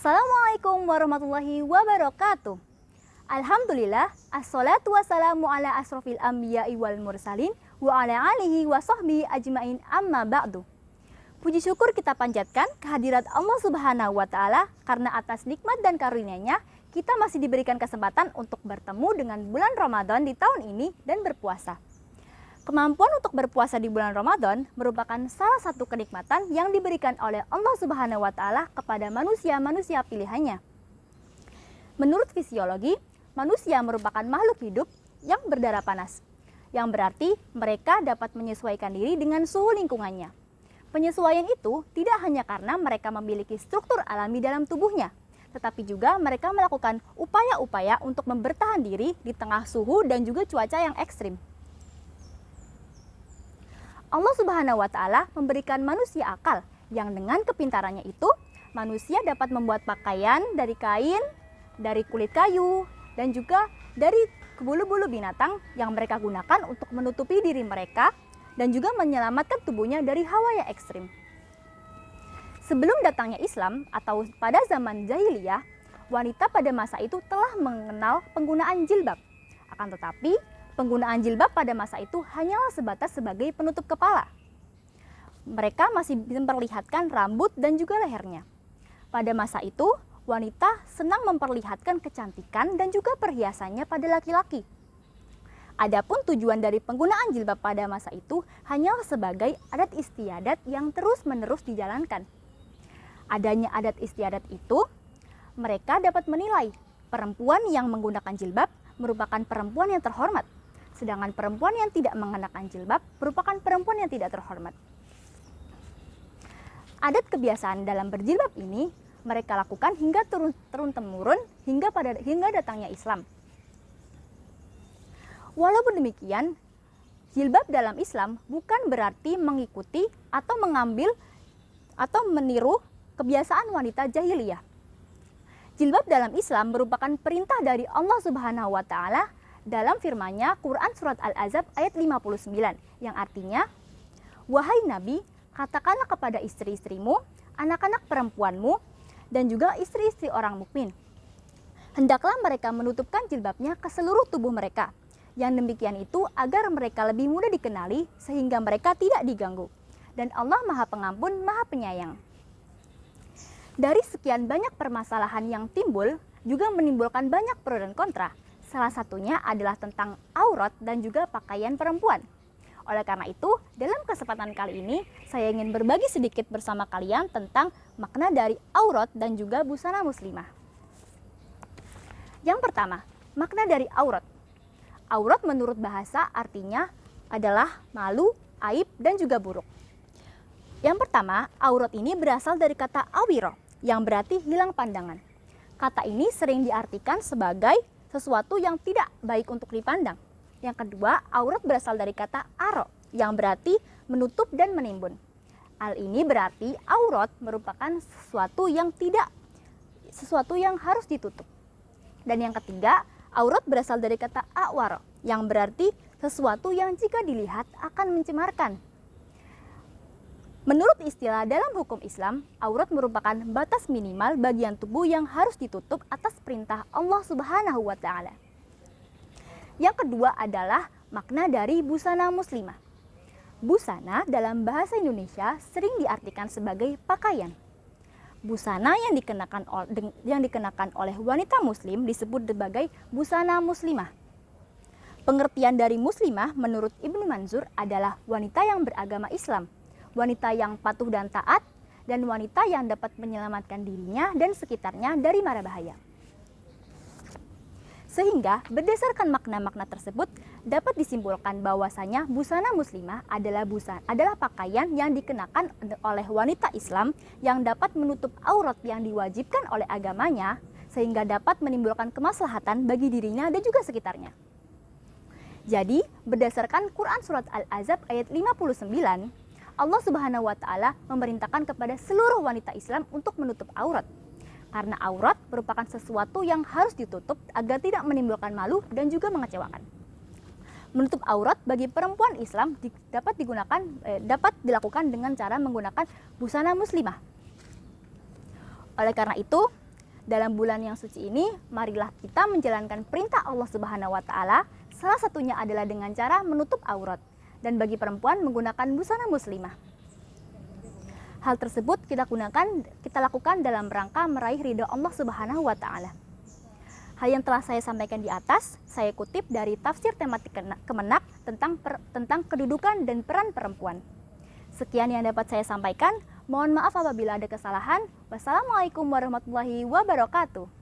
Assalamualaikum warahmatullahi wabarakatuh. Alhamdulillah, assalatu wassalamu ala asrofil anbiya'i wal mursalin wa ala alihi wa sahbihi ajmain amma ba'du. Puji syukur kita panjatkan kehadirat Allah Subhanahu wa Ta'ala karena atas nikmat dan karunia-Nya kita masih diberikan kesempatan untuk bertemu dengan bulan Ramadan di tahun ini dan berpuasa. Kemampuan untuk berpuasa di bulan Ramadan merupakan salah satu kenikmatan yang diberikan oleh Allah Subhanahu wa Ta'ala kepada manusia-manusia pilihannya. Menurut fisiologi, manusia merupakan makhluk hidup yang berdarah panas, yang berarti mereka dapat menyesuaikan diri dengan suhu lingkungannya. Penyesuaian itu tidak hanya karena mereka memiliki struktur alami dalam tubuhnya, tetapi juga mereka melakukan upaya-upaya untuk bertahan diri di tengah suhu dan juga cuaca yang ekstrim. Allah Subhanahu wa Ta'ala memberikan manusia akal yang dengan kepintarannya itu manusia dapat membuat pakaian dari kain, dari kulit kayu, dan juga dari bulu-bulu binatang yang mereka gunakan untuk menutupi diri mereka dan juga menyelamatkan tubuhnya dari hawa yang ekstrim. Sebelum datangnya Islam atau pada zaman jahiliyah, wanita pada masa itu telah mengenal penggunaan jilbab. Akan tetapi, penggunaan jilbab pada masa itu hanyalah sebatas sebagai penutup kepala. Mereka masih memperlihatkan rambut dan juga lehernya. Pada masa itu, wanita senang memperlihatkan kecantikan dan juga perhiasannya pada laki-laki. Adapun tujuan dari penggunaan jilbab pada masa itu hanyalah sebagai adat istiadat yang terus-menerus dijalankan. Adanya adat istiadat itu, mereka dapat menilai perempuan yang menggunakan jilbab merupakan perempuan yang terhormat, sedangkan perempuan yang tidak mengenakan jilbab merupakan perempuan yang tidak terhormat. Adat kebiasaan dalam berjilbab ini mereka lakukan hingga turun-temurun hingga datangnya Islam. Walaupun demikian, jilbab dalam Islam bukan berarti mengikuti atau mengambil atau meniru kebiasaan wanita jahiliyah. Jilbab dalam Islam merupakan perintah dari Allah Subhanahu wa Ta'ala dalam firman-Nya Quran Surat Al-Ahzab ayat 59 yang artinya, "Wahai Nabi, katakanlah kepada istri-istrimu, anak-anak perempuanmu, dan juga istri-istri orang mukmin, hendaklah mereka menutupkan jilbabnya ke seluruh tubuh mereka. Yang demikian itu agar mereka lebih mudah dikenali sehingga mereka tidak diganggu. Dan Allah Maha Pengampun, Maha Penyayang." Dari sekian banyak permasalahan yang timbul, juga menimbulkan banyak pro dan kontra. Salah satunya adalah tentang aurat dan juga pakaian perempuan. Oleh karena itu, dalam kesempatan kali ini, saya ingin berbagi sedikit bersama kalian tentang makna dari aurat dan juga busana muslimah. Yang pertama, makna dari aurat. Aurat menurut bahasa artinya adalah malu, aib, dan juga buruk. Yang pertama, aurat ini berasal dari kata awiro, yang berarti hilang pandangan. Kata ini sering diartikan sebagai sesuatu yang tidak baik untuk dipandang. Yang kedua, aurat berasal dari kata aro, yang berarti menutup dan menimbun. Hal ini berarti aurat merupakan sesuatu yang harus ditutup. Dan yang ketiga, aurat berasal dari kata awar, yang berarti sesuatu yang jika dilihat akan mencemarkan. Menurut istilah dalam hukum Islam, aurat merupakan batas minimal bagian tubuh yang harus ditutup atas perintah Allah Subhanahu wa Ta'ala. Yang kedua adalah makna dari busana muslimah. Busana dalam bahasa Indonesia sering diartikan sebagai pakaian. Busana yang dikenakan oleh wanita muslim disebut sebagai busana muslimah. Pengertian dari muslimah menurut Ibnu Manzur adalah wanita yang beragama Islam, wanita yang patuh dan taat, dan wanita yang dapat menyelamatkan dirinya dan sekitarnya dari mara bahaya. Sehingga berdasarkan makna-makna tersebut dapat disimpulkan bahwasanya busana muslimah adalah pakaian yang dikenakan oleh wanita Islam yang dapat menutup aurat yang diwajibkan oleh agamanya sehingga dapat menimbulkan kemaslahatan bagi dirinya dan juga sekitarnya. Jadi, berdasarkan Quran Surat Al-Ahzab ayat 59, Allah Subhanahu wa Ta'ala memerintahkan kepada seluruh wanita Islam untuk menutup aurat. Karena aurat merupakan sesuatu yang harus ditutup agar tidak menimbulkan malu dan juga mengecewakan. Menutup aurat bagi perempuan Islam dapat dilakukan dengan cara menggunakan busana muslimah. Oleh karena itu, Dalam bulan yang suci ini, marilah kita menjalankan perintah Allah Subhanahu wa taala. Salah satunya adalah dengan cara menutup aurat, dan bagi perempuan menggunakan busana muslimah. Hal tersebut kita lakukan dalam rangka meraih ridho Allah Subhanahu wa taala. Hal yang telah saya sampaikan di atas, saya kutip dari tafsir tematik Kemenak tentang kedudukan dan peran perempuan. Sekian yang dapat saya sampaikan. Mohon maaf apabila ada kesalahan. Wassalamualaikum warahmatullahi wabarakatuh.